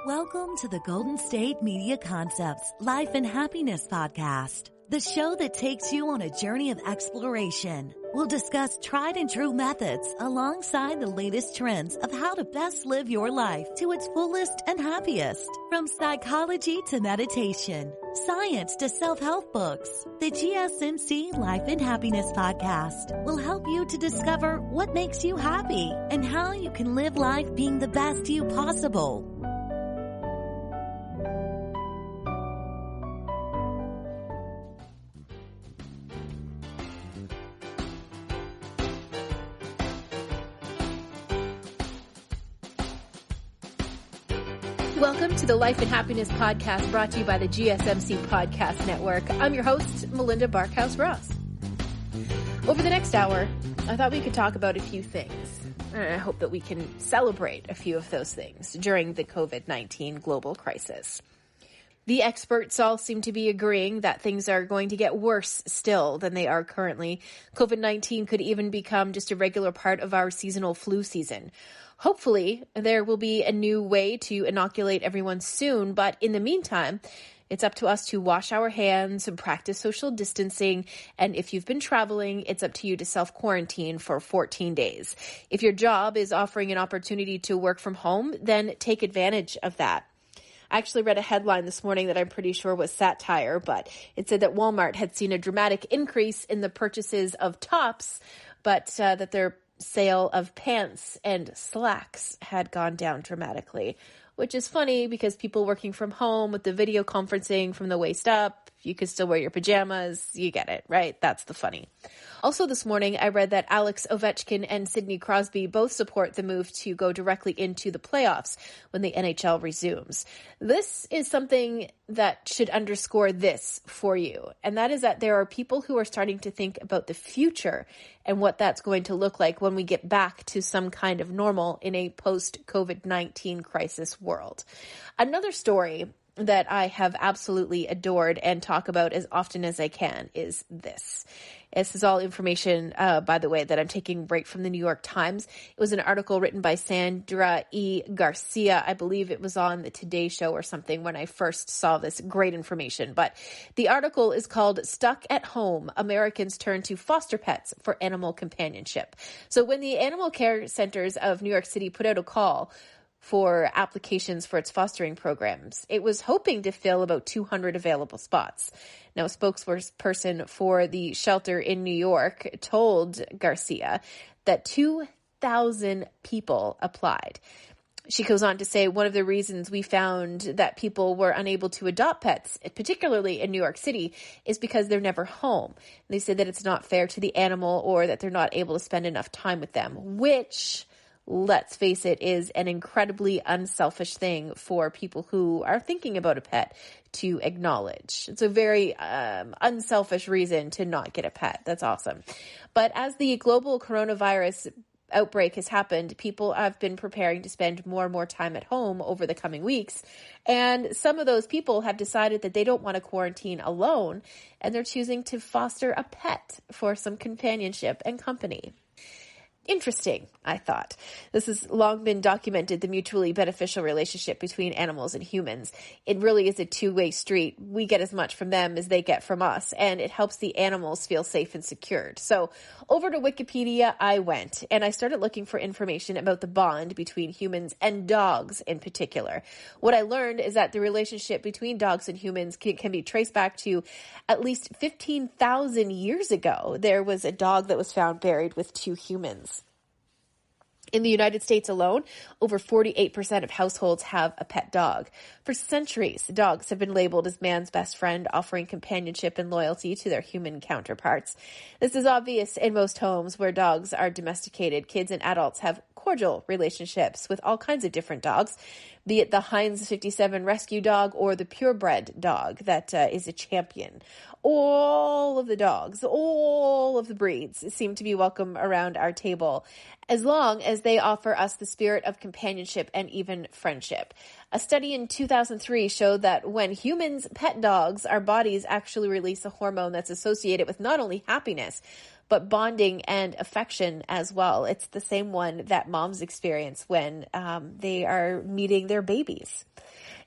Welcome to the Golden State Media Concepts Life and Happiness Podcast, the show that takes you on a journey of exploration. We'll discuss tried and true methods alongside the latest trends of how to best live your life to its fullest and happiest. From psychology to meditation, science to self-help books, the GSMC Life and Happiness Podcast will help you to discover what makes you happy and how you can live life being the best you possible. Welcome to the Life and Happiness Podcast brought to you by the GSMC Podcast Network. I'm your host, Melinda Barkhouse-Ross. Over the next hour, I thought we could talk about a few things. And I hope that we can celebrate a few of those things during the COVID-19 global crisis. The experts all seem to be agreeing that things are going to get worse still than they are currently. COVID-19 could even become just a regular part of our seasonal flu season. Hopefully, there will be a new way to inoculate everyone soon, but in the meantime, it's up to us to wash our hands and practice social distancing. And if you've been traveling, it's up to you to self-quarantine for 14 days. If your job is offering an opportunity to work from home, then take advantage of that. I actually read a headline this morning that I'm pretty sure was satire, but it said that Walmart had seen a dramatic increase in the purchases of tops, but that their sale of pants and slacks had gone down dramatically, which is funny because people working from home with the video conferencing from the waist up, you could still wear your pajamas. You get it, right? That's the funny. Also this morning, I read that Alex Ovechkin and Sidney Crosby both support the move to go directly into the playoffs when the NHL resumes. This is something that should underscore this for you, and that is that there are people who are starting to think about the future and what that's going to look like when we get back to some kind of normal in a post-COVID-19 crisis world. Another story that I have absolutely adored and talk about as often as I can is this. This is all information, by the way, that I'm taking right from the New York Times. It was an article written by Sandra E. Garcia. I believe it was on the Today Show or something when I first saw this great information. But the article is called Stuck at Home, Americans Turn to Foster Pets for Animal Companionship. So when the animal care centers of New York City put out a call for applications for its fostering programs, it was hoping to fill about 200 available spots. Now, a spokesperson for the shelter in New York told Garcia that 2,000 people applied. She goes on to say, one of the reasons we found that people were unable to adopt pets, particularly in New York City, is because they're never home. They say that it's not fair to the animal or that they're not able to spend enough time with them, which, let's face it, is an incredibly unselfish thing for people who are thinking about a pet to acknowledge. It's a very unselfish reason to not get a pet. That's awesome. But as the global coronavirus outbreak has happened, people have been preparing to spend more and more time at home over the coming weeks. And some of those people have decided that they don't want to quarantine alone, and they're choosing to foster a pet for some companionship and company. Interesting, I thought. This has long been documented, the mutually beneficial relationship between animals and humans. It really is a two-way street. We get as much from them as they get from us, and it helps the animals feel safe and secured. So over to Wikipedia I went, and I started looking for information about the bond between humans and dogs in particular. What I learned is that the relationship between dogs and humans can be traced back to at least 15,000 years ago. There was a dog that was found buried with two humans. In the United States alone, over 48% of households have a pet dog. For centuries, dogs have been labeled as man's best friend, offering companionship and loyalty to their human counterparts. This is obvious in most homes where dogs are domesticated. Kids and adults have cordial relationships with all kinds of different dogs, be it the Heinz 57 rescue dog or the purebred dog that is a champion. All of the dogs, all of the breeds seem to be welcome around our table, as long as they offer us the spirit of companionship and even friendship. A study in 2003 showed that when humans pet dogs, our bodies actually release a hormone that's associated with not only happiness, but bonding and affection as well. It's the same one that moms experience when they are meeting their babies.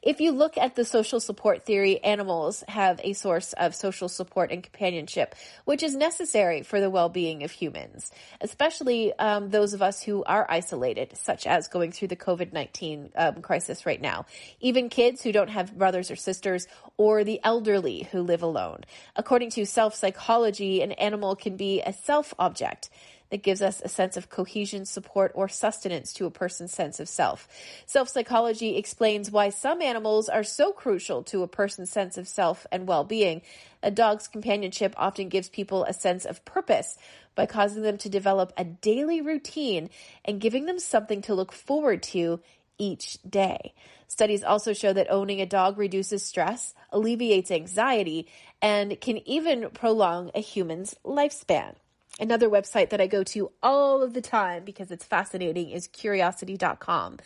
If you look at the social support theory, animals have a source of social support and companionship, which is necessary for the well-being of humans, especially those of us who are isolated, such as going through the COVID-19 crisis right now. Even kids who don't have brothers or sisters, or the elderly who live alone. According to self-psychology, an animal can be a self-object that gives us a sense of cohesion, support, or sustenance to a person's sense of self. Self-psychology explains why some animals are so crucial to a person's sense of self and well-being. A dog's companionship often gives people a sense of purpose by causing them to develop a daily routine and giving them something to look forward to each day. Studies also show that owning a dog reduces stress, alleviates anxiety, and can even prolong a human's lifespan. Another website that I go to all of the time because it's fascinating is curiosity.com.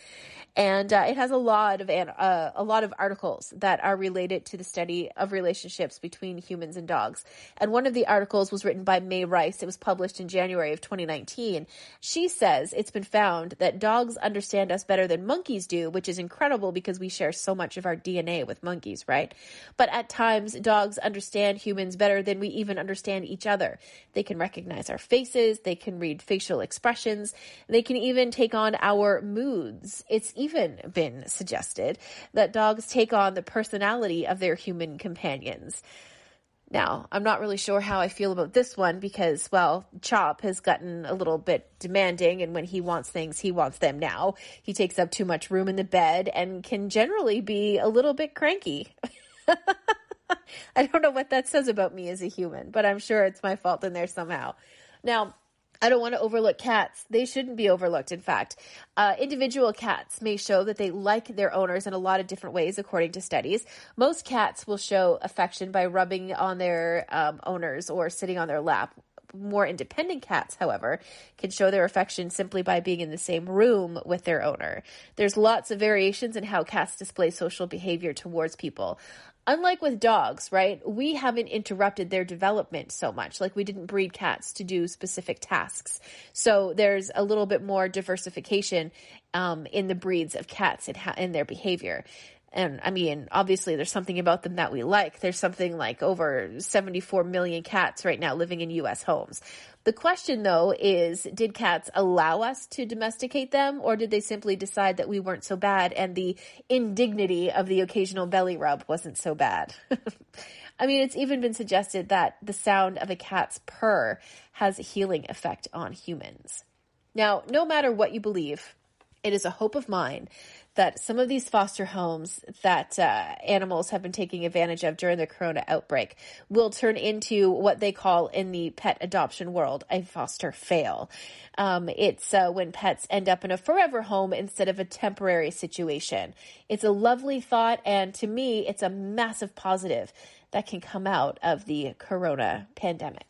And it has a lot of articles that are related to the study of relationships between humans and dogs. And one of the articles was written by May Rice. It was published in January of 2019. She says it's been found that dogs understand us better than monkeys do, which is incredible because we share so much of our DNA with monkeys, right? But at times, dogs understand humans better than we even understand each other. They can recognize our faces. They can read facial expressions. They can even take on our moods. It's even been suggested that dogs take on the personality of their human companions. Now, I'm not really sure how I feel about this one because, well, Chop has gotten a little bit demanding, and when he wants things, he wants them now. He takes up too much room in the bed and can generally be a little bit cranky. I don't know what that says about me as a human, but I'm sure it's my fault in there somehow. Now, I don't want to overlook cats. They shouldn't be overlooked, in fact. Individual cats may show that they like their owners in a lot of different ways, according to studies. Most cats will show affection by rubbing on their owners or sitting on their lap. More independent cats, however, can show their affection simply by being in the same room with their owner. There's lots of variations in how cats display social behavior towards people. Unlike with dogs, right, we haven't interrupted their development so much. Like we didn't breed cats to do specific tasks. So there's a little bit more diversification in the breeds of cats in their behavior. And I mean, obviously there's something about them that we like. There's something like over 74 million cats right now living in U.S. homes. The question, though, is did cats allow us to domesticate them, or did they simply decide that we weren't so bad and the indignity of the occasional belly rub wasn't so bad? I mean, it's even been suggested that the sound of a cat's purr has a healing effect on humans. Now, no matter what you believe, it is a hope of mine that some of these foster homes that animals have been taking advantage of during the corona outbreak will turn into what they call in the pet adoption world a foster fail. It's when pets end up in a forever home instead of a temporary situation. It's a lovely thought, and to me, it's a massive positive that can come out of the corona pandemic.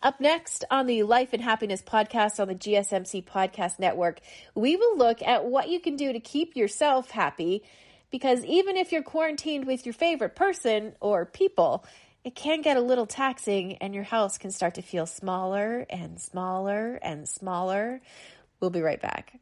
Up next on the Life and Happiness podcast on the GSMC podcast network, we will look at what you can do to keep yourself happy, because even if you're quarantined with your favorite person or people, it can get a little taxing and your house can start to feel smaller and smaller and smaller. We'll be right back.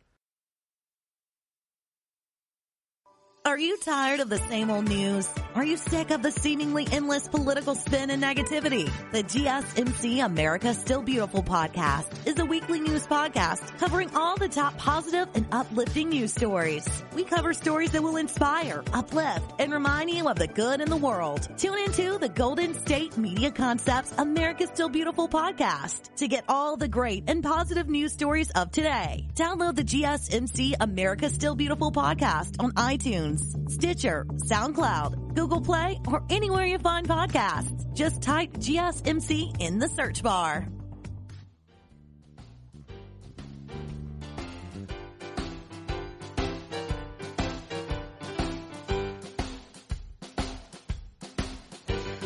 Are you tired of the same old news? Are you sick of the seemingly endless political spin and negativity? The GSMC America Still Beautiful podcast is a weekly news podcast covering all the top positive and uplifting news stories. We cover stories that will inspire, uplift, and remind you of the good in the world. Tune into the Golden State Media Concepts America Still Beautiful podcast to get all the great and positive news stories of today. Download the GSMC America Still Beautiful podcast on iTunes, Stitcher, SoundCloud, Google Play, or anywhere you find podcasts. Just type GSMC in the search bar.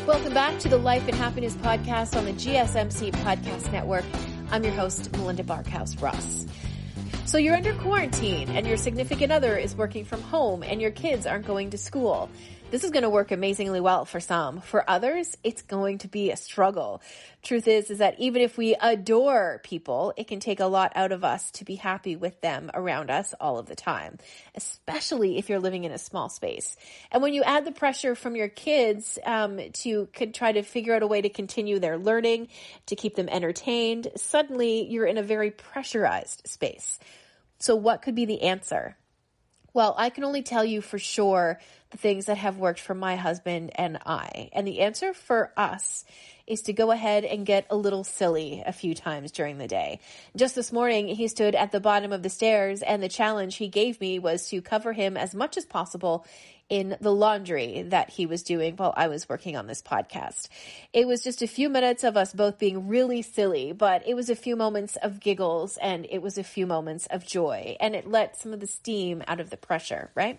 Welcome back to the Life and Happiness podcast on the GSMC podcast network. I'm your host, Melinda Barkhouse-Ross. So you're under quarantine and your significant other is working from home and your kids aren't going to school. This is going to work amazingly well for some. For others, it's going to be a struggle. Truth is that even if we adore people, it can take a lot out of us to be happy with them around us all of the time, especially if you're living in a small space. And when you add the pressure from your kids could try to figure out a way to continue their learning, to keep them entertained, suddenly you're in a very pressurized space. So what could be the answer? Well, I can only tell you for sure the things that have worked for my husband and I. And the answer for us is to go ahead and get a little silly a few times during the day. Just this morning, he stood at the bottom of the stairs, and the challenge he gave me was to cover him as much as possible in the laundry that he was doing while I was working on this podcast. It was just a few minutes of us both being really silly, but it was a few moments of giggles and it was a few moments of joy, and it let some of the steam out of the pressure, right?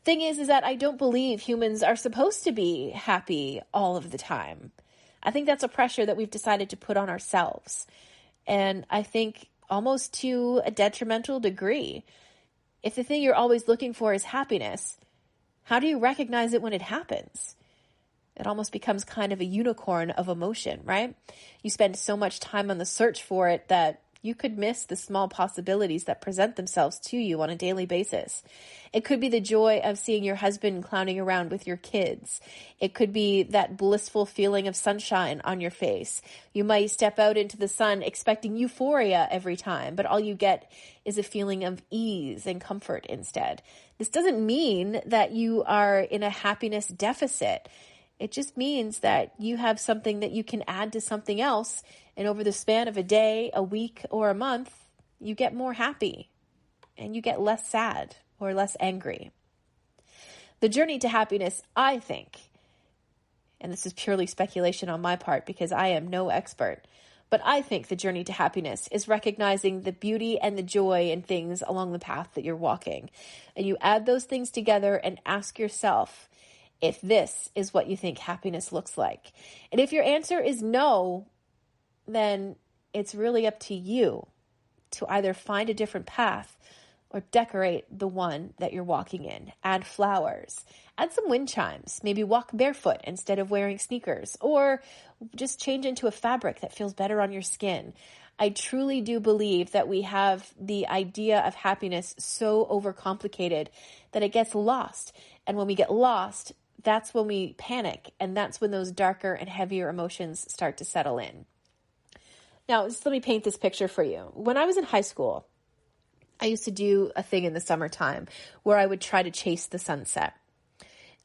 Thing is that I don't believe humans are supposed to be happy all of the time. I think that's a pressure that we've decided to put on ourselves. And I think almost to a detrimental degree. If the thing you're always looking for is happiness, how do you recognize it when it happens? It almost becomes kind of a unicorn of emotion, right? You spend so much time on the search for it that you could miss the small possibilities that present themselves to you on a daily basis. It could be the joy of seeing your husband clowning around with your kids. It could be that blissful feeling of sunshine on your face. You might step out into the sun expecting euphoria every time, but all you get is a feeling of ease and comfort instead. This doesn't mean that you are in a happiness deficit. It just means that you have something that you can add to something else, and over the span of a day, a week, or a month, you get more happy and you get less sad or less angry. The journey to happiness, I think, and this is purely speculation on my part because I am no expert, but I think the journey to happiness is recognizing the beauty and the joy in things along the path that you're walking. And you add those things together and ask yourself if this is what you think happiness looks like. And if your answer is no, then it's really up to you to either find a different path or decorate the one that you're walking in. Add flowers, add some wind chimes, maybe walk barefoot instead of wearing sneakers, or just change into a fabric that feels better on your skin. I truly do believe that we have the idea of happiness so overcomplicated that it gets lost. And when we get lost, that's when we panic, and that's when those darker and heavier emotions start to settle in. Now, just let me paint this picture for you. When I was in high school, I used to do a thing in the summertime where I would try to chase the sunset.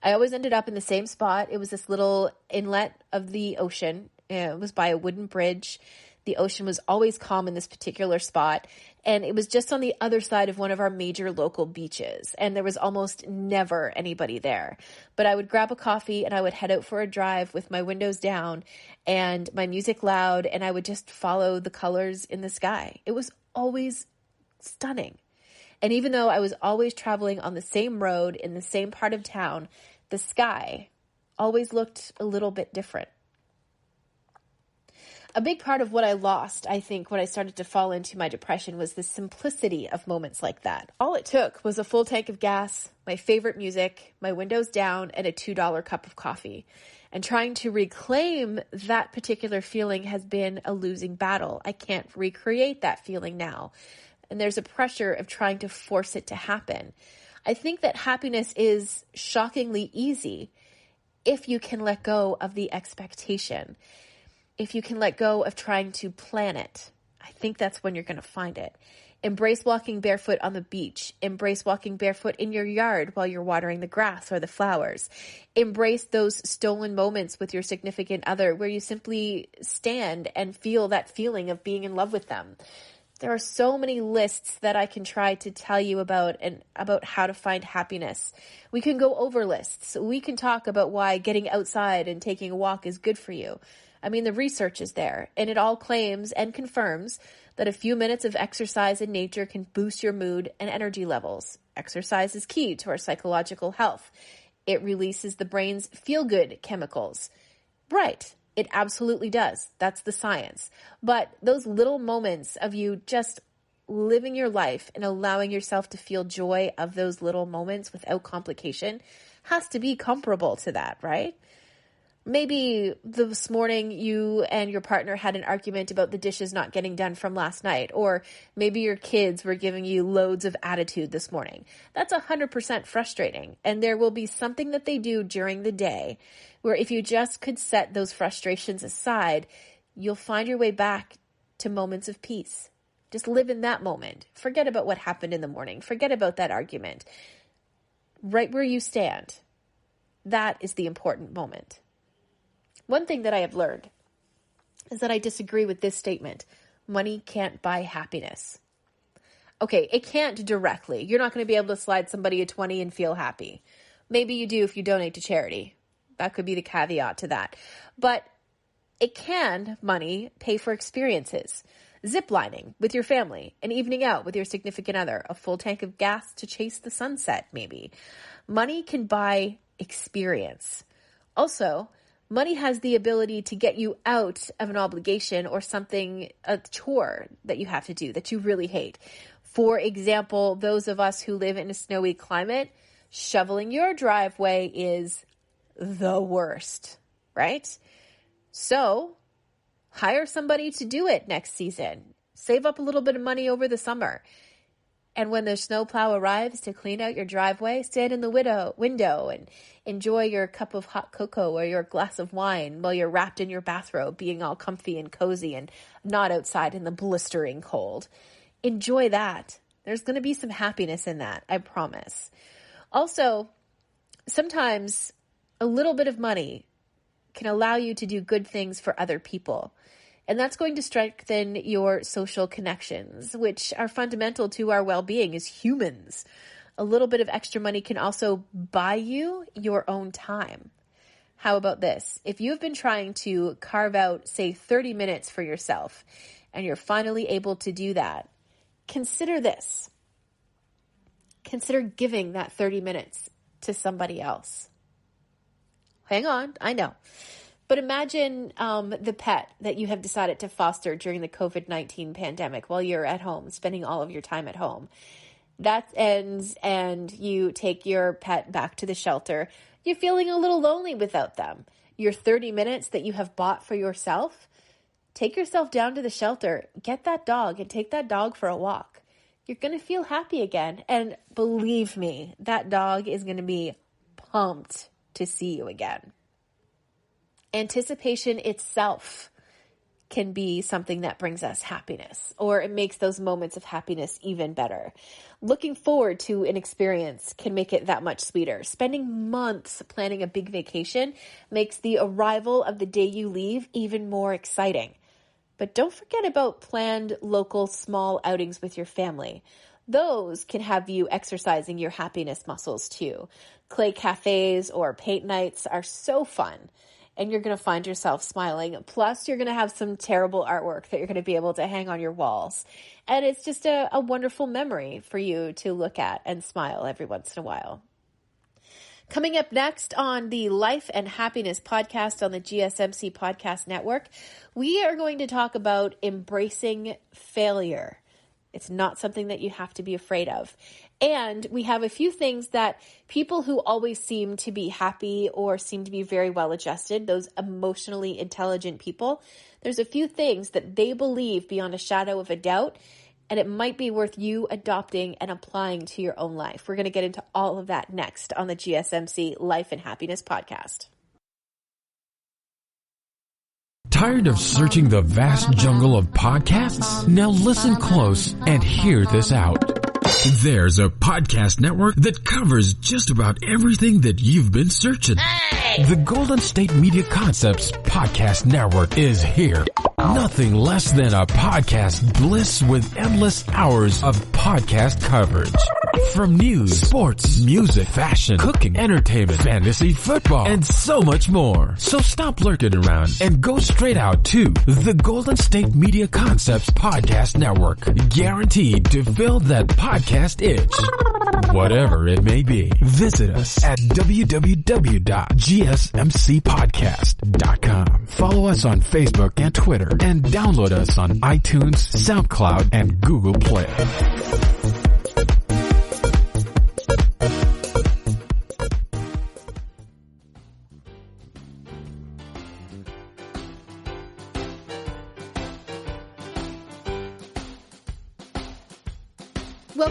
I always ended up in the same spot. It was this little inlet of the ocean. It was by a wooden bridge. The ocean was always calm in this particular spot, and it was just on the other side of one of our major local beaches, and there was almost never anybody there. But I would grab a coffee and I would head out for a drive with my windows down and my music loud, and I would just follow the colors in the sky. It was always stunning. And even though I was always traveling on the same road in the same part of town, the sky always looked a little bit different. A big part of what I lost, I think, when I started to fall into my depression was the simplicity of moments like that. All it took was a full tank of gas, my favorite music, my windows down, and a $2 cup of coffee. And trying to reclaim that particular feeling has been a losing battle. I can't recreate that feeling now. And there's a pressure of trying to force it to happen. I think that happiness is shockingly easy if you can let go of the expectation. If you can let go of trying to plan it, I think that's when you're going to find it. Embrace walking barefoot on the beach. Embrace walking barefoot in your yard while you're watering the grass or the flowers. Embrace those stolen moments with your significant other where you simply stand and feel that feeling of being in love with them. There are so many lists that I can try to tell you about and about how to find happiness. We can go over lists. We can talk about why getting outside and taking a walk is good for you. I mean, the research is there, and it all claims and confirms that a few minutes of exercise in nature can boost your mood and energy levels. Exercise is key to our psychological health. It releases the brain's feel-good chemicals. Right, it absolutely does. That's the science. But those little moments of you just living your life and allowing yourself to feel joy of those little moments without complication, has to be comparable to that, right? Maybe this morning you and your partner had an argument about the dishes not getting done from last night, or maybe your kids were giving you loads of attitude this morning. That's 100% frustrating. And there will be something that they do during the day where if you just could set those frustrations aside, you'll find your way back to moments of peace. Just live in that moment. Forget about what happened in the morning. Forget about that argument. Right where you stand, that is the important moment. One thing that I have learned is that I disagree with this statement. Money can't buy happiness. Okay, it can't directly. You're not going to be able to slide somebody a 20 and feel happy. Maybe you do if you donate to charity. That could be the caveat to that. But it can, money, pay for experiences. Ziplining with your family, an evening out with your significant other, a full tank of gas to chase the sunset, maybe. Money can buy experience. Also, money has the ability to get you out of an obligation or something, a chore that you have to do that you really hate. For example, those of us who live in a snowy climate, shoveling your driveway is the worst, right? So hire somebody to do it next season. Save up a little bit of money over the summer. And when the snowplow arrives to clean out your driveway, stand in the window and enjoy your cup of hot cocoa or your glass of wine while you're wrapped in your bathrobe, being all comfy and cozy and not outside in the blistering cold. Enjoy that. There's going to be some happiness in that, I promise. Also, sometimes a little bit of money can allow you to do good things for other people. And that's going to strengthen your social connections, which are fundamental to our well-being as humans. A little bit of extra money can also buy you your own time. How about this? If you've been trying to carve out, say, 30 minutes for yourself, and you're finally able to do that, consider this. Consider giving that 30 minutes to somebody else. Hang on, I know. But imagine the pet that you have decided to foster during the COVID-19 pandemic while you're at home, spending all of your time at home. That ends and you take your pet back to the shelter. You're feeling a little lonely without them. Your 30 minutes that you have bought for yourself, take yourself down to the shelter, get that dog and take that dog for a walk. You're going to feel happy again. And believe me, that dog is going to be pumped to see you again. Anticipation itself can be something that brings us happiness, or it makes those moments of happiness even better. Looking forward to an experience can make it that much sweeter. Spending months planning a big vacation makes the arrival of the day you leave even more exciting. But don't forget about planned local small outings with your family. Those can have you exercising your happiness muscles too. Clay cafes or paint nights are so fun. And you're going to find yourself smiling. Plus, you're going to have some terrible artwork that you're going to be able to hang on your walls. And it's just a wonderful memory for you to look at and smile every once in a while. Coming up next on the Life and Happiness podcast on the GSMC Podcast Network, we are going to talk about embracing failure. It's not something that you have to be afraid of. And we have a few things that people who always seem to be happy or seem to be very well adjusted, those emotionally intelligent people, there's a few things that they believe beyond a shadow of a doubt, and it might be worth you adopting and applying to your own life. We're going to get into all of that next on the GSMC Life and Happiness podcast. Tired of searching the vast jungle of podcasts? Now listen close and hear this out. There's a podcast network that covers just about everything that you've been searching. Hey! The Golden State Media Concepts Podcast Network is here. Nothing less than a podcast bliss with endless hours of podcast coverage. From news, sports, music, fashion, cooking, entertainment, fantasy, football, and so much more. So stop lurking around and go straight out to the Golden State Media Concepts Podcast Network. Guaranteed to fill that podcast itch. Whatever it may be. Visit us at www.gsmcpodcast.com. Follow us on Facebook and Twitter, and download us on iTunes, SoundCloud, and Google Play.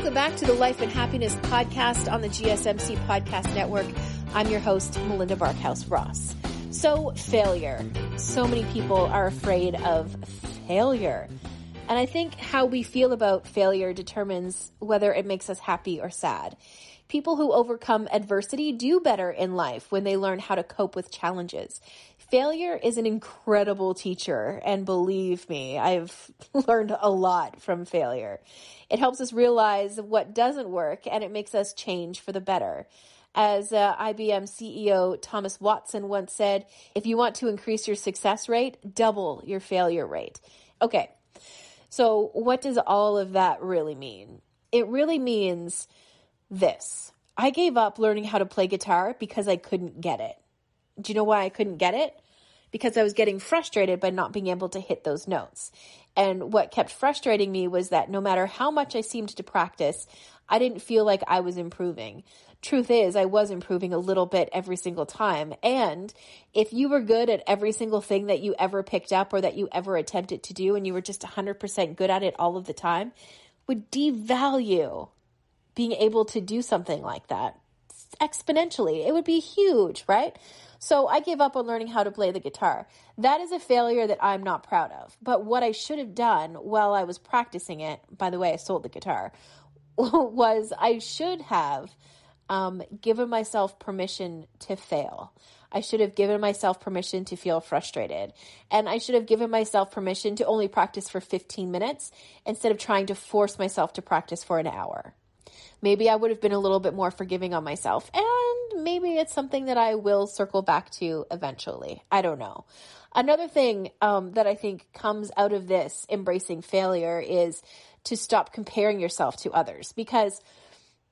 Welcome back to the Life and Happiness podcast on the GSMC Podcast Network. I'm your host, Melinda Barkhouse-Ross. So, failure. So many people are afraid of failure. And I think how we feel about failure determines whether it makes us happy or sad. People who overcome adversity do better in life when they learn how to cope with challenges. Failure is an incredible teacher, and believe me, I've learned a lot from failure. It helps us realize what doesn't work, and it makes us change for the better. As IBM CEO Thomas Watson once said, if you want to increase your success rate, double your failure rate. Okay, so what does all of that really mean? It really means this. I gave up learning how to play guitar because I couldn't get it. Do you know why I couldn't get it? Because I was getting frustrated by not being able to hit those notes. And what kept frustrating me was that no matter how much I seemed to practice, I didn't feel like I was improving. Truth is, I was improving a little bit every single time. And if you were good at every single thing that you ever picked up or that you ever attempted to do, and you were just 100% good at it all of the time, would devalue being able to do something like that exponentially. It would be huge, right? So I gave up on learning how to play the guitar. That is a failure that I'm not proud of. But what I should have done while I was practicing it, by the way, I sold the guitar, was I should have given myself permission to fail. I should have given myself permission to feel frustrated. And I should have given myself permission to only practice for 15 minutes instead of trying to force myself to practice for an hour. Maybe I would have been a little bit more forgiving on myself, and maybe it's something that I will circle back to eventually. I don't know. Another thing that I think comes out of this embracing failure is to stop comparing yourself to others, because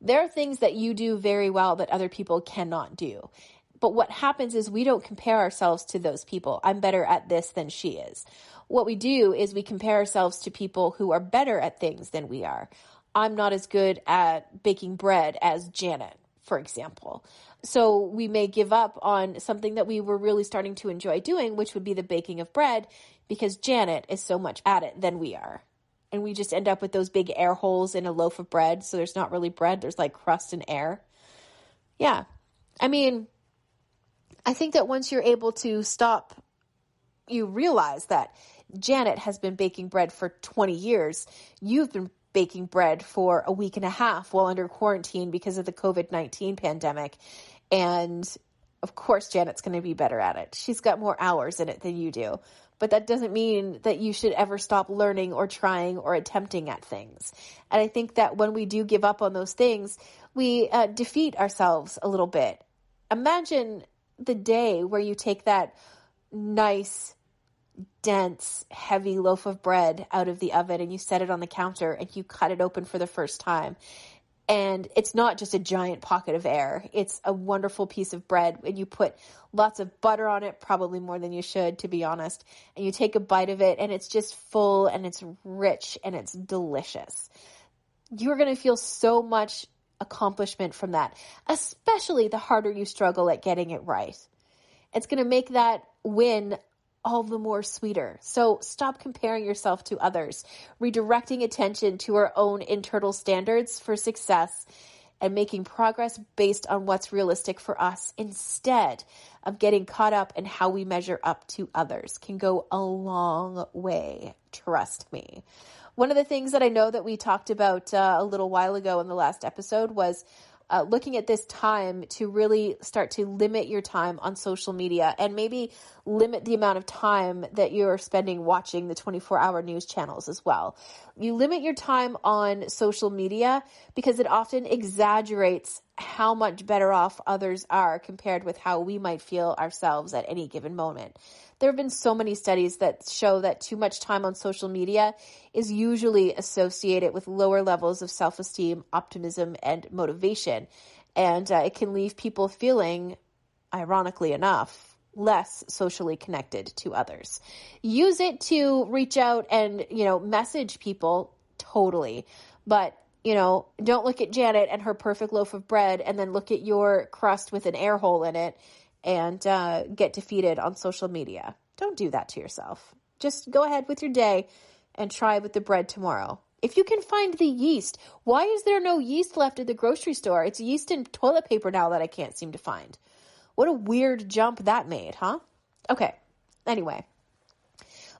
there are things that you do very well that other people cannot do. But what happens is we don't compare ourselves to those people. I'm better at this than she is. What we do is we compare ourselves to people who are better at things than we are. I'm not as good at baking bread as Janet, for example. So we may give up on something that we were really starting to enjoy doing, which would be the baking of bread, because Janet is so much at it than we are. And we just end up with those big air holes in a loaf of bread. So there's not really bread. There's like crust and air. Yeah. I mean, I think that once you're able to stop, you realize that Janet has been baking bread for 20 years. You've been baking bread for a week and a half while under quarantine because of the COVID-19 pandemic. And of course, Janet's going to be better at it. She's got more hours in it than you do. But that doesn't mean that you should ever stop learning or trying or attempting at things. And I think that when we do give up on those things, we defeat ourselves a little bit. Imagine the day where you take that nice, dense, heavy loaf of bread out of the oven and you set it on the counter and you cut it open for the first time. And it's not just a giant pocket of air. It's a wonderful piece of bread, and you put lots of butter on it, probably more than you should, to be honest. And you take a bite of it and it's just full and it's rich and it's delicious. You're going to feel so much accomplishment from that, especially the harder you struggle at getting it right. It's going to make that win all the more sweeter. So stop comparing yourself to others, redirecting attention to our own internal standards for success and making progress based on what's realistic for us instead of getting caught up in how we measure up to others can go a long way. Trust me. One of the things that I know that we talked about a little while ago in the last episode was looking at this time to really start to limit your time on social media and maybe limit the amount of time that you're spending watching the 24-hour news channels as well. You limit your time on social media because it often exaggerates how much better off others are compared with how we might feel ourselves at any given moment. There have been so many studies that show that too much time on social media is usually associated with lower levels of self-esteem, optimism, and motivation. And it can leave people feeling, ironically enough, less socially connected to others. Use it to reach out and, message people, totally. But, don't look at Janet and her perfect loaf of bread and then look at your crust with an air hole in it and get defeated on social media. Don't do that to yourself. Just go ahead with your day and try with the bread tomorrow. If you can find the yeast, why is there no yeast left at the grocery store? It's yeast in toilet paper now that I can't seem to find. What a weird jump that made, huh? Okay. Anyway.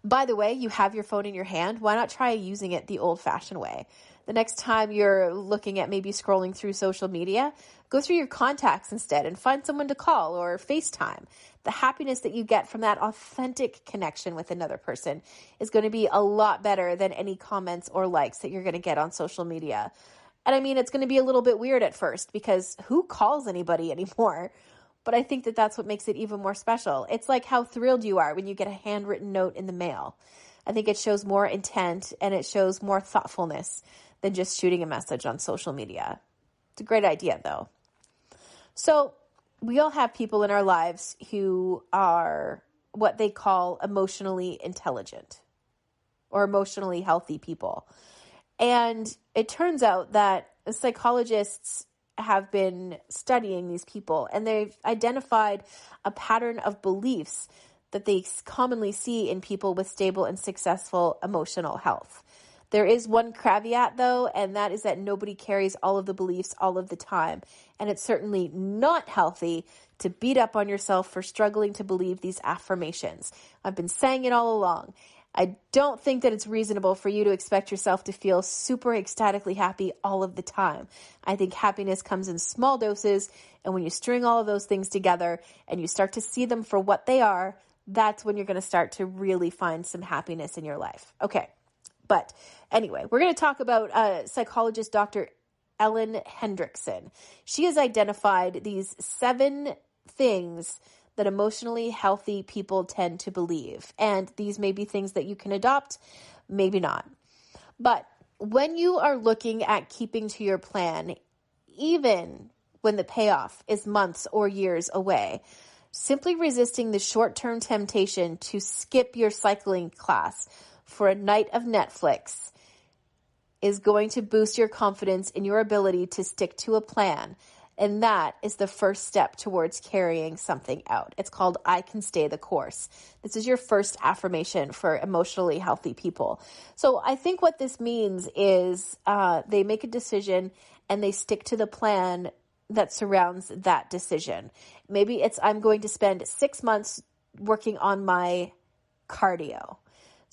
By the way, you have your phone in your hand. Why not try using it the old-fashioned way? The next time you're looking at maybe scrolling through social media, go through your contacts instead and find someone to call or FaceTime. The happiness that you get from that authentic connection with another person is going to be a lot better than any comments or likes that you're going to get on social media. And I mean, it's going to be a little bit weird at first because who calls anybody anymore? But I think that that's what makes it even more special. It's like how thrilled you are when you get a handwritten note in the mail. I think it shows more intent and it shows more thoughtfulness than just shooting a message on social media. It's a great idea, though. So we all have people in our lives who are what they call emotionally intelligent or emotionally healthy people. And it turns out that psychologists have been studying these people, and they've identified a pattern of beliefs that they commonly see in people with stable and successful emotional health. There is one caveat, though, and that is that nobody carries all of the beliefs all of the time. And it's certainly not healthy to beat up on yourself for struggling to believe these affirmations. I've been saying it all along. I don't think that it's reasonable for you to expect yourself to feel super ecstatically happy all of the time. I think happiness comes in small doses, and when you string all of those things together and you start to see them for what they are, that's when you're going to start to really find some happiness in your life. Okay, but anyway, we're going to talk about psychologist Dr. Ellen Hendrickson. She has identified these 7 things that emotionally healthy people tend to believe. And these may be things that you can adopt, maybe not. But when you are looking at keeping to your plan, even when the payoff is months or years away, simply resisting the short-term temptation to skip your cycling class for a night of Netflix is going to boost your confidence in your ability to stick to a plan. And that is the first step towards carrying something out. It's called I can stay the course. This is your first affirmation for emotionally healthy people. So I think what this means is they make a decision and they stick to the plan that surrounds that decision. Maybe it's I'm going to spend 6 months working on my cardio.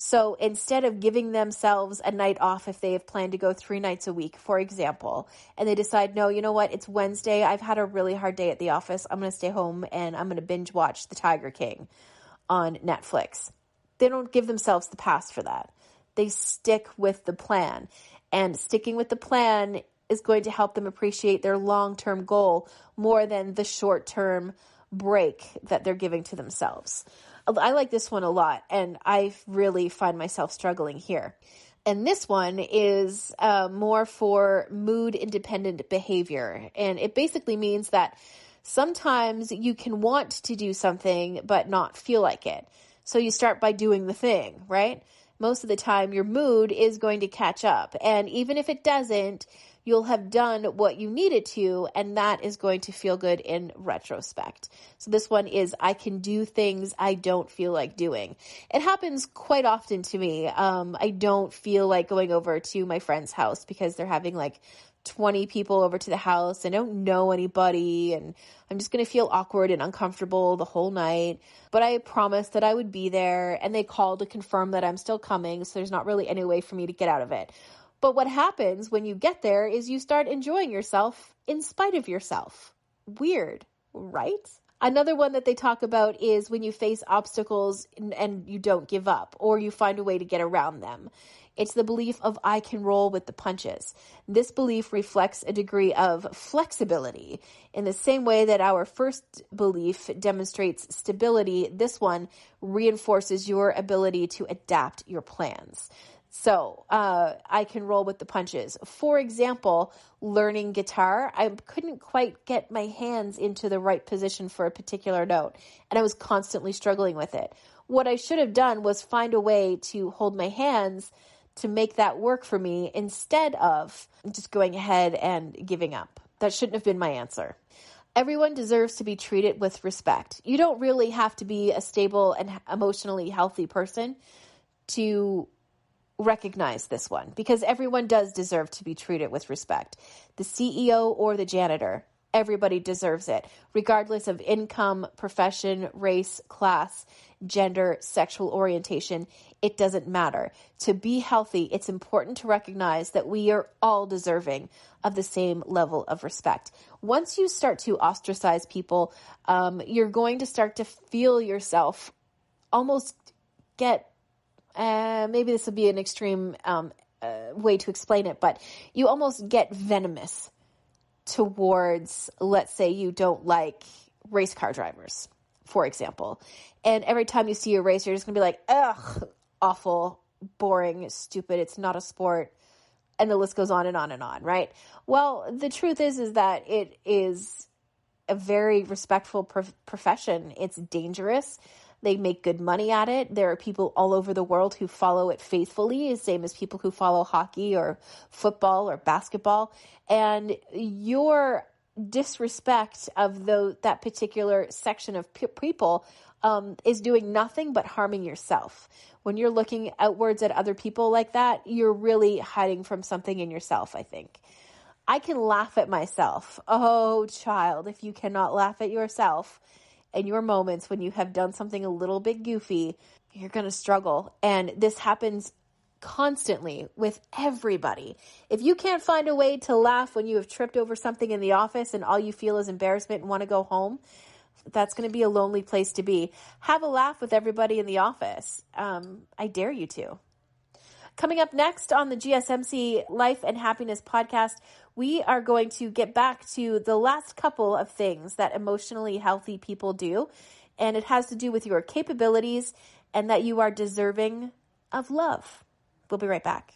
So instead of giving themselves a night off if they have planned to go 3 nights a week, for example, and they decide, no, you know what, it's Wednesday, I've had a really hard day at the office, I'm going to stay home and I'm going to binge watch The Tiger King on Netflix. They don't give themselves the pass for that. They stick with the plan. And sticking with the plan is going to help them appreciate their long-term goal more than the short-term break that they're giving to themselves. I like this one a lot, and I really find myself struggling here. And this one is more for mood-independent behavior. And it basically means that sometimes you can want to do something but not feel like it. So you start by doing the thing, right? Most of the time, your mood is going to catch up. And even if it doesn't, you'll have done what you needed to, and that is going to feel good in retrospect. So this one is, I can do things I don't feel like doing. It happens quite often to me. I don't feel like going over to my friend's house because they're having like 20 people over to the house. I don't know anybody, and I'm just going to feel awkward and uncomfortable the whole night. But I promised that I would be there, and they called to confirm that I'm still coming, so there's not really any way for me to get out of it. But what happens when you get there is you start enjoying yourself in spite of yourself. Weird, right? Another one that they talk about is when you face obstacles and you don't give up, or you find a way to get around them. It's the belief of I can roll with the punches. This belief reflects a degree of flexibility. In the same way that our first belief demonstrates stability, this one reinforces your ability to adapt your plans. So I can roll with the punches. For example, learning guitar, I couldn't quite get my hands into the right position for a particular note, and I was constantly struggling with it. What I should have done was find a way to hold my hands to make that work for me instead of just going ahead and giving up. That shouldn't have been my answer. Everyone deserves to be treated with respect. You don't really have to be a stable and emotionally healthy person to recognize this one, because everyone does deserve to be treated with respect. The CEO or the janitor, everybody deserves it, regardless of income, profession, race, class, gender, sexual orientation. It doesn't matter. To be healthy, it's important to recognize that we are all deserving of the same level of respect. Once you start to ostracize people, you're going to start to feel yourself almost get, maybe this would be an extreme way to explain it, but you almost get venomous towards, let's say you don't like race car drivers, for example. And every time you see a race, you're just going to be like, ugh, awful, boring, stupid, it's not a sport. And the list goes on and on and on, right? Well, the truth is that it is a very respectful profession. It's dangerous. They make good money at it. There are people all over the world who follow it faithfully, the same as people who follow hockey or football or basketball. And your disrespect of that particular section of people is doing nothing but harming yourself. When you're looking outwards at other people like that, you're really hiding from something in yourself, I think. I can laugh at myself. Oh, child, if you cannot laugh at yourself in your moments when you have done something a little bit goofy, you're going to struggle. And this happens constantly with everybody. If you can't find a way to laugh when you have tripped over something in the office and all you feel is embarrassment and want to go home, that's going to be a lonely place to be. Have a laugh with everybody in the office. I dare you to. Coming up next on the GSMC Life and Happiness podcast, we are going to get back to the last couple of things that emotionally healthy people do. And it has to do with your capabilities and that you are deserving of love. We'll be right back.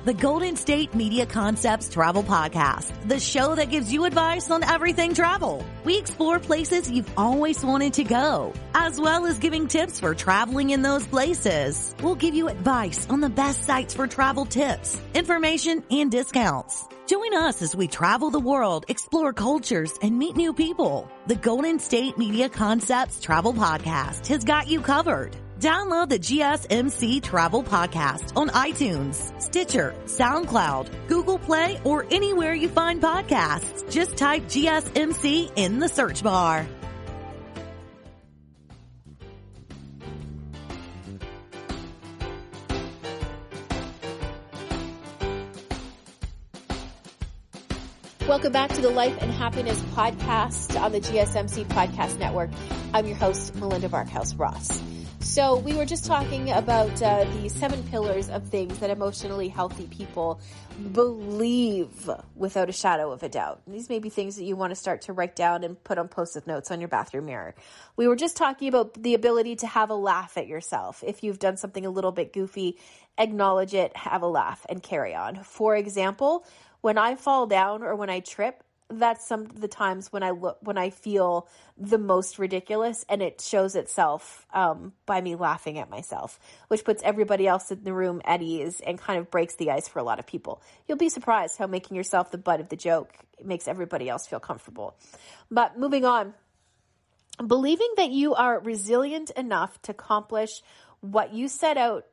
The Golden State Media Concepts Travel Podcast, the show that gives you advice on everything travel. We explore places you've always wanted to go, as well as giving tips for traveling in those places. We'll give you advice on the best sites for travel tips, information, and discounts. Join us as we travel the world, explore cultures, and meet new people. The Golden State Media Concepts Travel Podcast has got you covered. Download the GSMC Travel Podcast on iTunes, Stitcher, SoundCloud, Google Play, or anywhere you find podcasts. Just type GSMC in the search bar. Welcome back to the Life and Happiness podcast on the GSMC Podcast Network. I'm your host, Melinda Barkhouse-Ross. So we were just talking about the 7 pillars of things that emotionally healthy people believe without a shadow of a doubt. And these may be things that you want to start to write down and put on post-it notes on your bathroom mirror. We were just talking about the ability to have a laugh at yourself. If you've done something a little bit goofy, acknowledge it, have a laugh, and carry on. For example, when I fall down or when I trip, that's some of the times when I feel the most ridiculous, and it shows itself by me laughing at myself, which puts everybody else in the room at ease and kind of breaks the ice for a lot of people. You'll be surprised how making yourself the butt of the joke makes everybody else feel comfortable. But moving on, believing that you are resilient enough to accomplish what you set out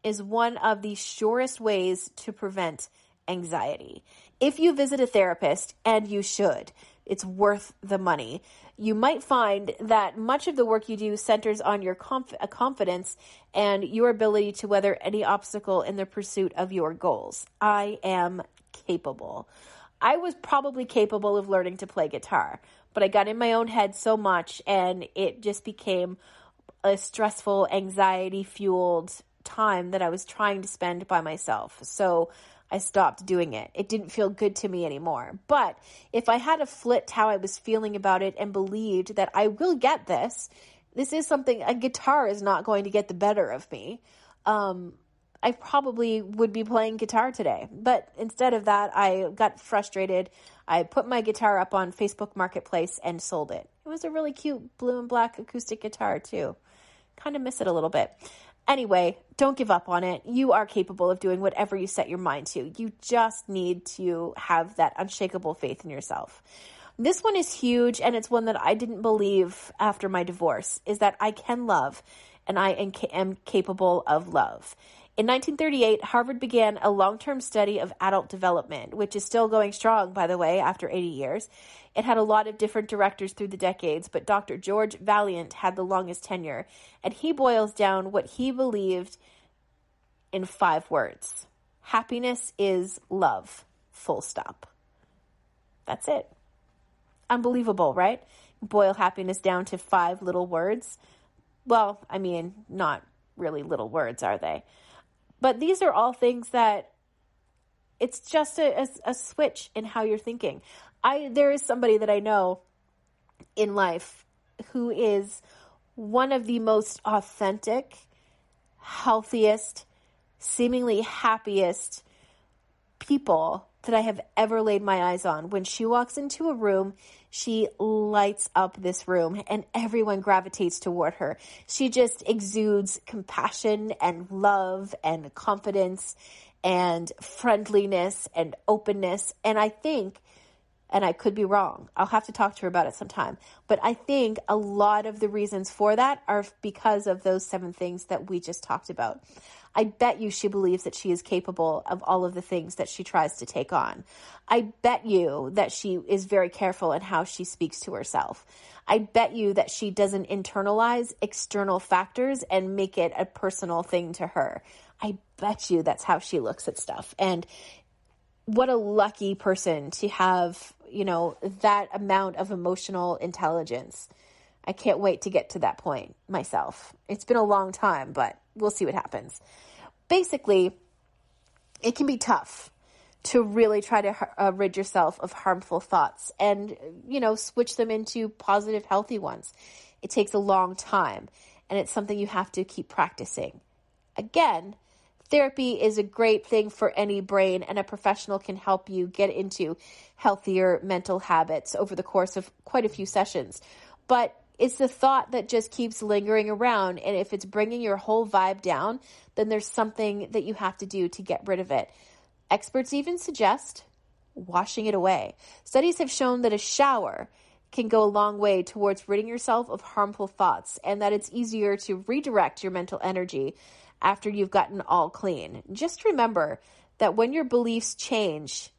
is one of the surest ways to prevent anxiety. If you visit a therapist, and you should, it's worth the money, you might find that much of the work you do centers on your confidence and your ability to weather any obstacle in the pursuit of your goals. I am capable. I was probably capable of learning to play guitar, but I got in my own head so much, and it just became a stressful, anxiety-fueled time that I was trying to spend by myself. So I stopped doing it. It didn't feel good to me anymore. But if I had flipped how I was feeling about it and believed that I will get this is something, a guitar is not going to get the better of me, I probably would be playing guitar today. But instead of that, I got frustrated. I put my guitar up on Facebook Marketplace and sold it. It was a really cute blue and black acoustic guitar too. Kind of miss it a little bit. Anyway, don't give up on it. You are capable of doing whatever you set your mind to. You just need to have that unshakable faith in yourself. This one is huge, and it's one that I didn't believe after my divorce, is that I can love and I am capable of love. In 1938, Harvard began a long-term study of adult development, which is still going strong, by the way, after 80 years. It had a lot of different directors through the decades, but Dr. George Valiant had the longest tenure, and he boils down what he believed in 5 words. Happiness is love, full stop. That's it. Unbelievable, right? Boil happiness down to 5 little words. Well, I mean, not really little words, are they? But these are all things that it's just a switch in how you're thinking. There is somebody that I know in life who is one of the most authentic, healthiest, seemingly happiest people that I have ever laid my eyes on. When she walks into a room, she lights up this room and everyone gravitates toward her. She just exudes compassion and love and confidence and friendliness and openness. And I think, and I could be wrong, I'll have to talk to her about it sometime, but I think a lot of the reasons for that are because of those 7 things that we just talked about. I bet you she believes that she is capable of all of the things that she tries to take on. I bet you that she is very careful in how she speaks to herself. I bet you that she doesn't internalize external factors and make it a personal thing to her. I bet you that's how she looks at stuff. And what a lucky person to have, that amount of emotional intelligence. I can't wait to get to that point myself. It's been a long time, but we'll see what happens. Basically, it can be tough to really try to rid yourself of harmful thoughts and, switch them into positive, healthy ones. It takes a long time, and it's something you have to keep practicing. Again, therapy is a great thing for any brain, and a professional can help you get into healthier mental habits over the course of quite a few sessions. But it's the thought that just keeps lingering around, and if it's bringing your whole vibe down, then there's something that you have to do to get rid of it. Experts even suggest washing it away. Studies have shown that a shower can go a long way towards ridding yourself of harmful thoughts, and that it's easier to redirect your mental energy after you've gotten all clean. Just remember that when your beliefs change,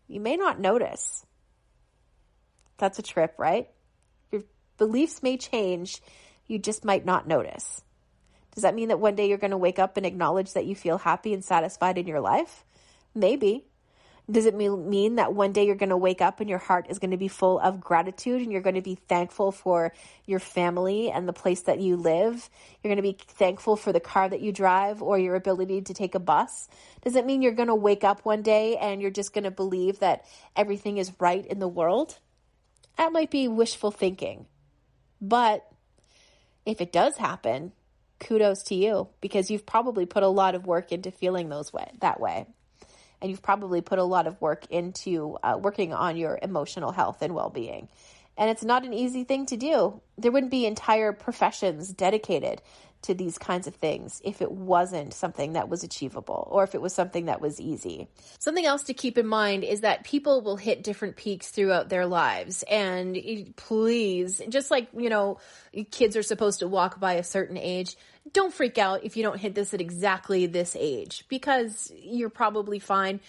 you may not notice. That's a trip, right? Your beliefs may change, you just might not notice. Does that mean that one day you're going to wake up and acknowledge that you feel happy and satisfied in your life? Maybe. Does it mean that one day you're going to wake up and your heart is going to be full of gratitude and you're going to be thankful for your family and the place that you live? You're going to be thankful for the car that you drive or your ability to take a bus? Does it mean you're going to wake up one day and you're just going to believe that everything is right in the world? That might be wishful thinking. But if it does happen, kudos to you, because you've probably put a lot of work into feeling that way. And you've probably put a lot of work into working on your emotional health and well-being. And it's not an easy thing to do. There wouldn't be entire professions dedicated to these kinds of things if it wasn't something that was achievable or if it was something that was easy. Something else to keep in mind is that people will hit different peaks throughout their lives. And please, just like, kids are supposed to walk by a certain age, don't freak out if you don't hit this at exactly this age, because you're probably fine.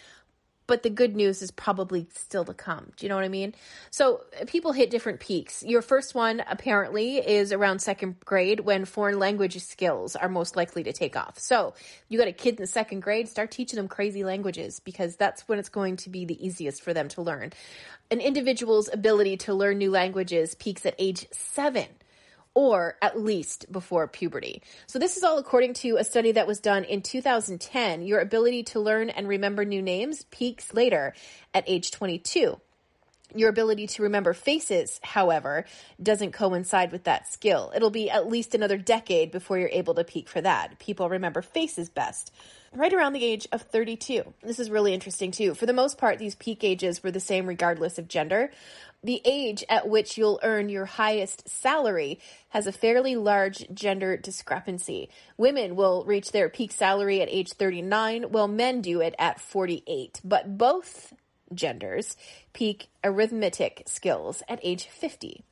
But the good news is probably still to come. Do you know what I mean? So people hit different peaks. Your first one apparently is around 2nd grade, when foreign language skills are most likely to take off. So you got a kid in the 2nd grade, start teaching them crazy languages, because that's when it's going to be the easiest for them to learn. An individual's ability to learn new languages peaks at age 7. Or at least before puberty. So this is all according to a study that was done in 2010. Your ability to learn and remember new names peaks later at age 22. Your ability to remember faces, however, doesn't coincide with that skill. It'll be at least another decade before you're able to peak for that. People remember faces best right around the age of 32. This is really interesting too. For the most part, these peak ages were the same regardless of gender. The age at which you'll earn your highest salary has a fairly large gender discrepancy. Women will reach their peak salary at age 39, while men do it at 48. But both genders peak arithmetic skills at age 50.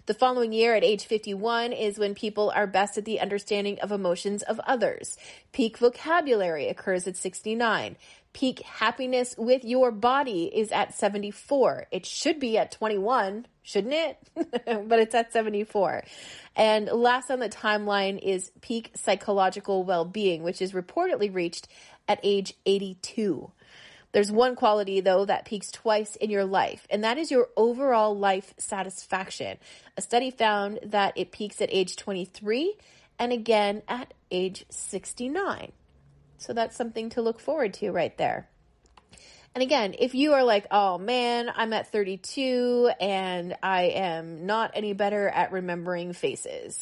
The following year, at age 51, is when people are best at the understanding of emotions of others. Peak vocabulary occurs at 69. Peak happiness with your body is at 74. It should be at 21, shouldn't it? But it's at 74. And last on the timeline is peak psychological well-being, which is reportedly reached at age 82. There's one quality, though, that peaks twice in your life, and that is your overall life satisfaction. A study found that it peaks at age 23 and again at age 69. So that's something to look forward to right there. And again, if you are like, oh man, I'm at 32 and I am not any better at remembering faces,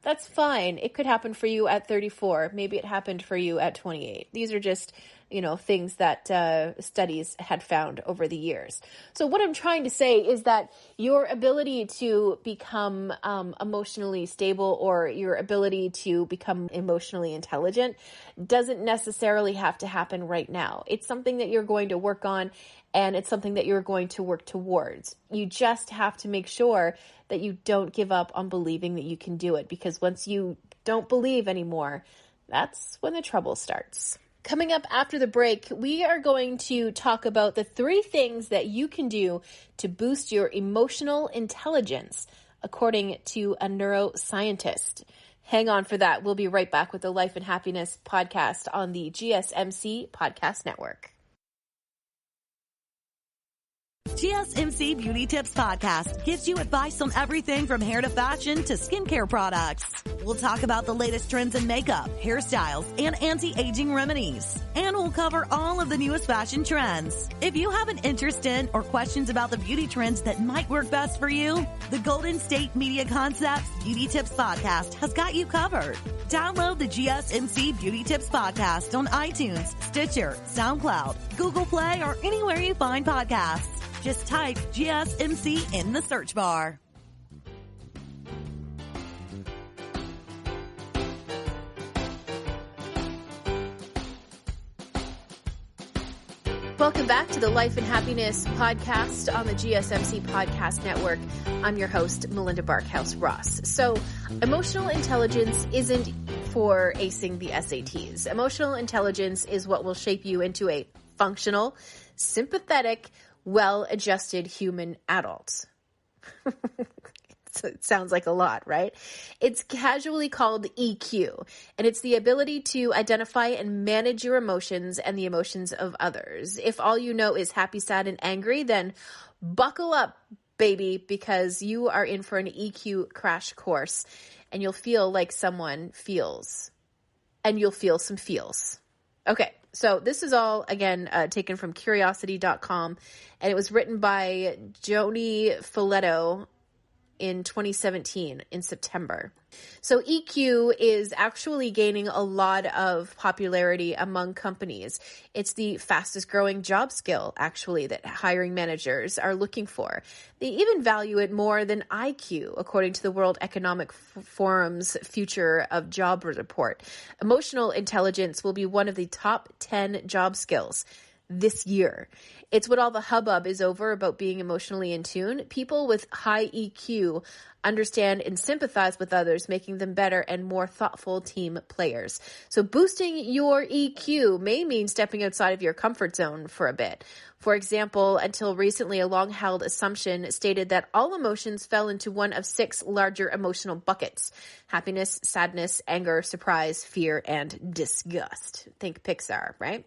that's fine. It could happen for you at 34. Maybe it happened for you at 28. These are just, things that studies had found over the years. So what I'm trying to say is that your ability to become emotionally stable or your ability to become emotionally intelligent doesn't necessarily have to happen right now. It's something that you're going to work on, and it's something that you're going to work towards. You just have to make sure that you don't give up on believing that you can do it, because once you don't believe anymore, that's when the trouble starts. Coming up after the break, we are going to talk about the 3 things that you can do to boost your emotional intelligence, according to a neuroscientist. Hang on for that. We'll be right back with the Life and Happiness podcast on the GSMC Podcast Network. GSMC Beauty Tips Podcast gives you advice on everything from hair to fashion to skincare products. We'll talk about the latest trends in makeup, hairstyles, and anti-aging remedies. And we'll cover all of the newest fashion trends. If you have an interest in or questions about the beauty trends that might work best for you, the Golden State Media Concepts Beauty Tips Podcast has got you covered. Download the GSMC Beauty Tips Podcast on iTunes, Stitcher, SoundCloud, Google Play, or anywhere you find podcasts. Just type GSMC in the search bar. Welcome back to the Life and Happiness podcast on the GSMC Podcast Network. I'm your host, Melinda Barkhouse Ross. So, emotional intelligence isn't for acing the SATs. Emotional intelligence is what will shape you into a functional, sympathetic, well-adjusted human adult. It sounds like a lot, right? It's casually called EQ, and it's the ability to identify and manage your emotions and the emotions of others. If all you know is happy, sad, and angry, then buckle up, baby, because you are in for an EQ crash course, and you'll feel like someone feels, and you'll feel some feels. Okay, so this is all, again, taken from Curiosity.com, and it was written by Joni Folletto in 2017 in September. So EQ is actually gaining a lot of popularity among companies. It's the fastest growing job skill, actually, that hiring managers are looking for. They even value it more than IQ, according to the World Economic Forum's Future of Job report. Emotional intelligence will be one of the top 10 job skills this year. It's what all the hubbub is over about being emotionally in tune. People with high EQ understand and sympathize with others, making them better and more thoughtful team players. So boosting your EQ may mean stepping outside of your comfort zone for a bit. For example, until recently, a long-held assumption stated that all emotions fell into one of 6 larger emotional buckets: happiness, sadness, anger, surprise, fear, and disgust. Think Pixar, right?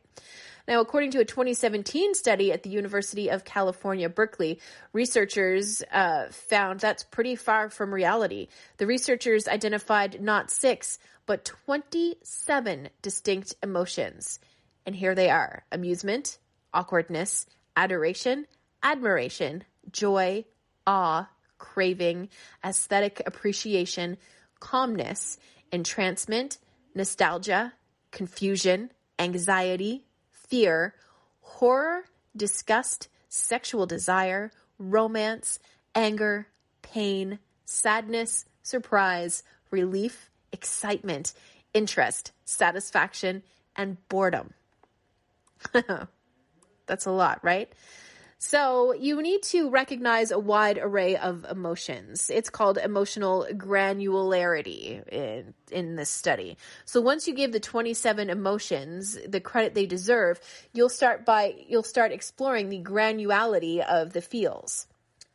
Now, according to a 2017 study at the University of California, Berkeley, researchers found that's pretty far from reality. The researchers identified not 6, but 27 distinct emotions. And here they are: amusement, awkwardness, adoration, admiration, joy, awe, craving, aesthetic appreciation, calmness, entrancement, nostalgia, confusion, anxiety, fear, horror, disgust, sexual desire, romance, anger, pain, sadness, surprise, relief, excitement, interest, satisfaction, and boredom. That's a lot, right? So you need to recognize a wide array of emotions. It's called emotional granularity in this study. So once you give the 27 emotions the credit they deserve, you'll start exploring the granularity of the feels.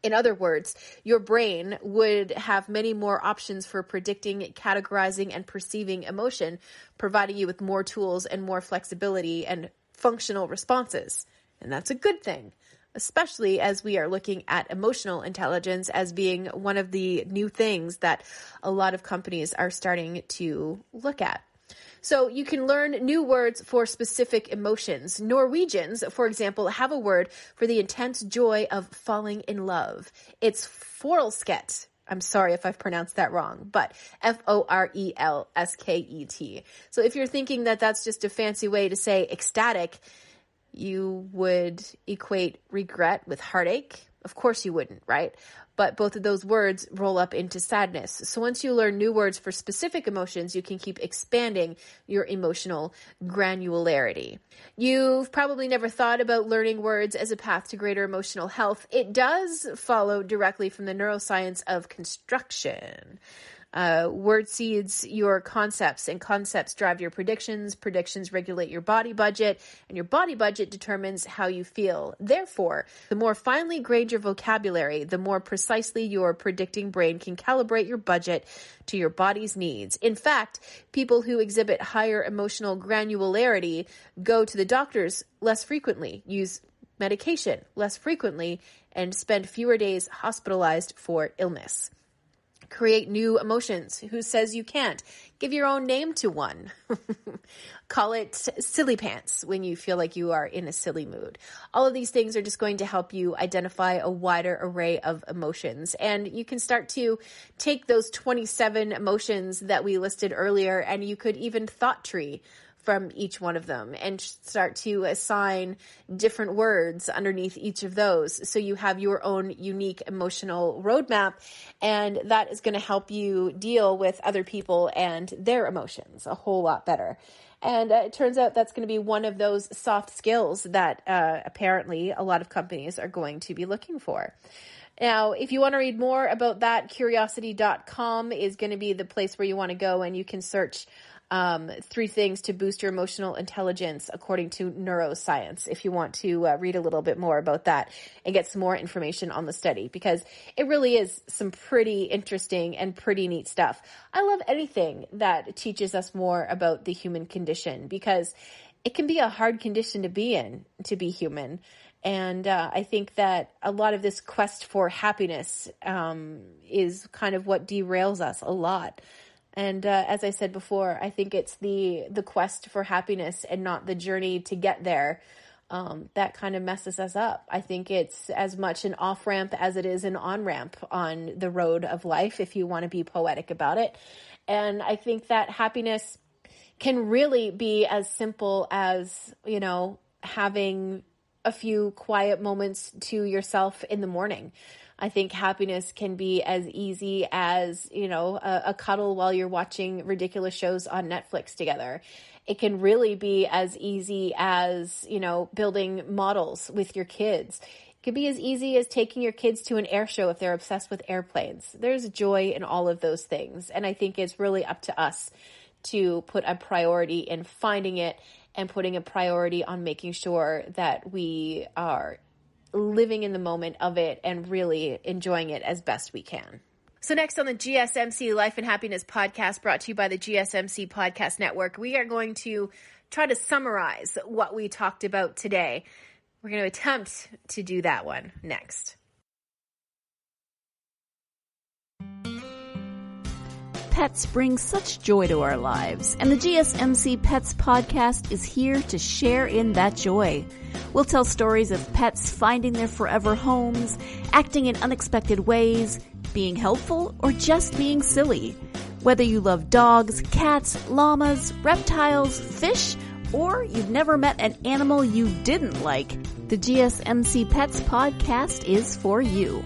In other words, your brain would have many more options for predicting, categorizing, and perceiving emotion, providing you with more tools and more flexibility and functional responses. And that's a good thing, especially as we are looking at emotional intelligence as being one of the new things that a lot of companies are starting to look at. So you can learn new words for specific emotions. Norwegians, for example, have a word for the intense joy of falling in love. It's forelsket. I'm sorry if I've pronounced that wrong, but Forelsket. So if you're thinking that that's just a fancy way to say ecstatic, you would equate regret with heartache. Of course you wouldn't, right? But both of those words roll up into sadness. So once you learn new words for specific emotions, you can keep expanding your emotional granularity. You've probably never thought about learning words as a path to greater emotional health. It does follow directly from the neuroscience of construction. Word seeds your concepts, and concepts drive your predictions. Predictions regulate your body budget, and your body budget determines how you feel. Therefore, the more finely grained your vocabulary, the more precisely your predicting brain can calibrate your budget to your body's needs. In fact, people who exhibit higher emotional granularity go to the doctors less frequently, use medication less frequently, and spend fewer days hospitalized for illness. Create new emotions. Who says you can't? Give your own name to one. Call it silly pants when you feel like you are in a silly mood. All of these things are just going to help you identify a wider array of emotions. And you can start to take those 27 emotions that we listed earlier, and you could even thought tree from each one of them and start to assign different words underneath each of those. So you have your own unique emotional roadmap, and that is going to help you deal with other people and their emotions a whole lot better. And it turns out that's going to be one of those soft skills that apparently a lot of companies are going to be looking for. Now, if you want to read more about that, curiosity.com is going to be the place where you want to go, and you can search 3 things to boost your emotional intelligence according to neuroscience, if you want to read a little bit more about that and get some more information on the study, because it really is some pretty interesting and pretty neat stuff. I love anything that teaches us more about the human condition, because it can be a hard condition to be in, to be human. And I think that a lot of this quest for happiness is kind of what derails us a lot. And as I said before, I think it's the quest for happiness and not the journey to get there that kind of messes us up. I think it's as much an off-ramp as it is an on-ramp on the road of life, if you want to be poetic about it. And I think that happiness can really be as simple as, having a few quiet moments to yourself in the morning. I think happiness can be as easy as, a cuddle while you're watching ridiculous shows on Netflix together. It can really be as easy as, building models with your kids. It could be as easy as taking your kids to an air show if they're obsessed with airplanes. There's joy in all of those things. And I think it's really up to us to put a priority in finding it and putting a priority on making sure that we are living in the moment of it and really enjoying it as best we can. So next on the GSMC Life and Happiness podcast, brought to you by the GSMC Podcast Network, we are going to try to summarize what we talked about today. We're going to attempt to do that one next. Pets bring such joy to our lives, and the GSMC Pets podcast is here to share in that joy. We'll tell stories of pets finding their forever homes, acting in unexpected ways, being helpful, or just being silly. Whether you love dogs, cats, llamas, reptiles, fish, or you've never met an animal you didn't like, the GSMC Pets podcast is for you.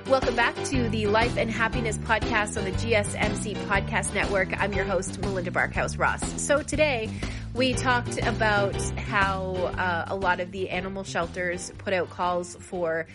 Welcome back to the Life and Happiness podcast on the GSMC Podcast Network. I'm your host, Melinda Barkhouse-Ross. So today we talked about how a lot of the animal shelters put out calls for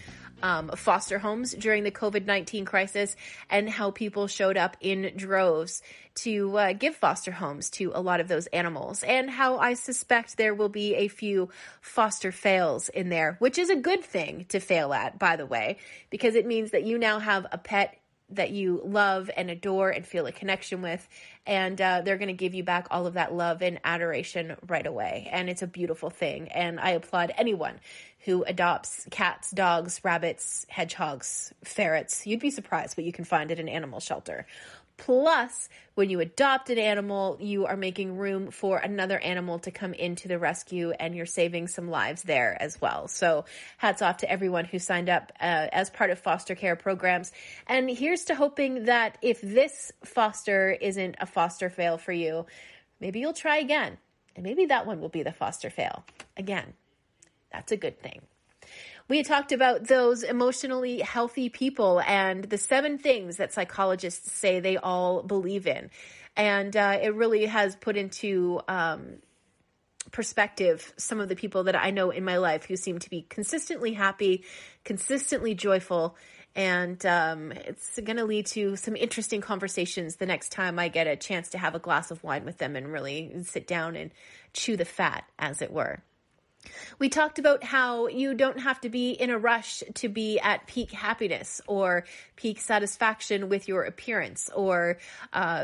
foster homes during the COVID-19 crisis, and how people showed up in droves to give foster homes to a lot of those animals, and how I suspect there will be a few foster fails in there, which is a good thing to fail at, by the way, because it means that you now have a pet that you love and adore and feel a connection with, and they're going to give you back all of that love and adoration right away. And it's a beautiful thing. And I applaud anyone who adopts cats, dogs, rabbits, hedgehogs, ferrets. You'd be surprised what you can find at an animal shelter. Plus, when you adopt an animal, you are making room for another animal to come into the rescue, and you're saving some lives there as well. So hats off to everyone who signed up as part of foster care programs. And here's to hoping that if this foster isn't a foster fail for you, maybe you'll try again. And maybe that one will be the foster fail. Again, that's a good thing. We talked about those emotionally healthy people and the 7 things that psychologists say they all believe in. And it really has put into perspective some of the people that I know in my life who seem to be consistently happy, consistently joyful. And it's going to lead to some interesting conversations the next time I get a chance to have a glass of wine with them and really sit down and chew the fat, as it were. We talked about how you don't have to be in a rush to be at peak happiness or peak satisfaction with your appearance or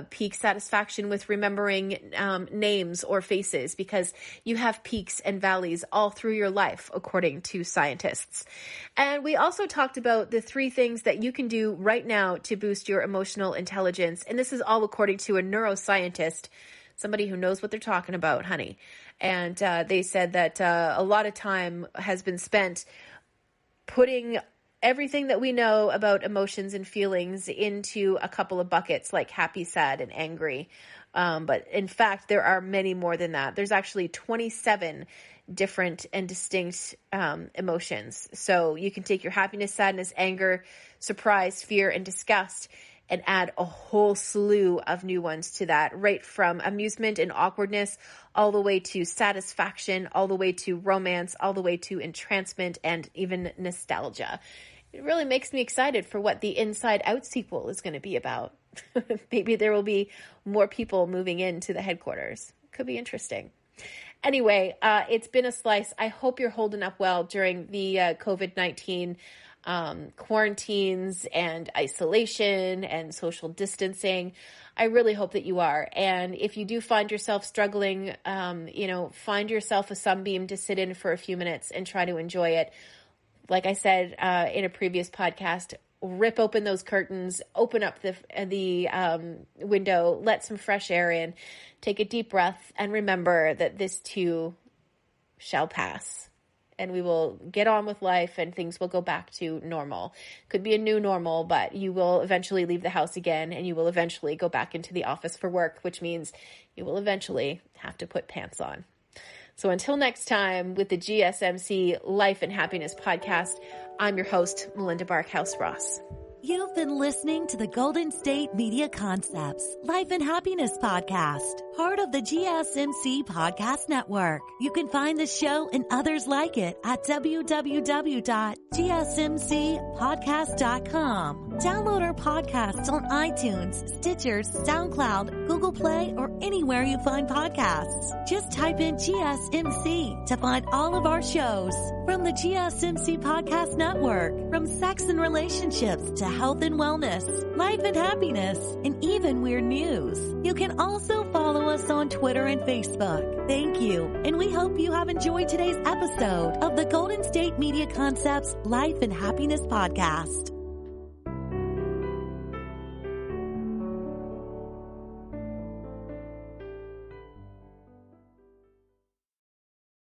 peak satisfaction with remembering names or faces, because you have peaks and valleys all through your life, according to scientists. And we also talked about the 3 things that you can do right now to boost your emotional intelligence. And this is all according to a neuroscientist, somebody who knows what they're talking about, honey. And they said that a lot of time has been spent putting everything that we know about emotions and feelings into a couple of buckets, like happy, sad, and angry. But in fact, there are many more than that. There's actually 27 different and distinct emotions. So you can take your happiness, sadness, anger, surprise, fear, and disgust, and add a whole slew of new ones to that, right from amusement and awkwardness, all the way to satisfaction, all the way to romance, all the way to entrancement, and even nostalgia. It really makes me excited for what the Inside Out sequel is going to be about. Maybe there will be more people moving into the headquarters. Could be interesting. Anyway, it's been a slice. I hope you're holding up well during the COVID-19 quarantines and isolation and social distancing. I really hope that you are. And if you do find yourself struggling, find yourself a sunbeam to sit in for a few minutes and try to enjoy it. Like I said in a previous podcast, rip open those curtains, open up the window, let some fresh air in, take a deep breath, and remember that this too shall pass. And we will get on with life and things will go back to normal. Could be a new normal, but you will eventually leave the house again and you will eventually go back into the office for work, which means you will eventually have to put pants on. So until next time with the GSMC Life and Happiness podcast, I'm your host, Melinda Barkhouse-Ross. You've been listening to the Golden State Media Concepts Life and Happiness Podcast, part of the GSMC Podcast Network. You can find the show and others like it at www.gsmcpodcast.com. Download our podcasts on iTunes, Stitcher, SoundCloud, Google Play, or anywhere you find podcasts. Just type in GSMC to find all of our shows. From the GSMC Podcast Network, from sex and relationships to health and wellness, life and happiness, and even weird news. You can also follow us on Twitter and Facebook. Thank you, and we hope you have enjoyed today's episode of the Golden State Media Concepts Life and Happiness Podcast.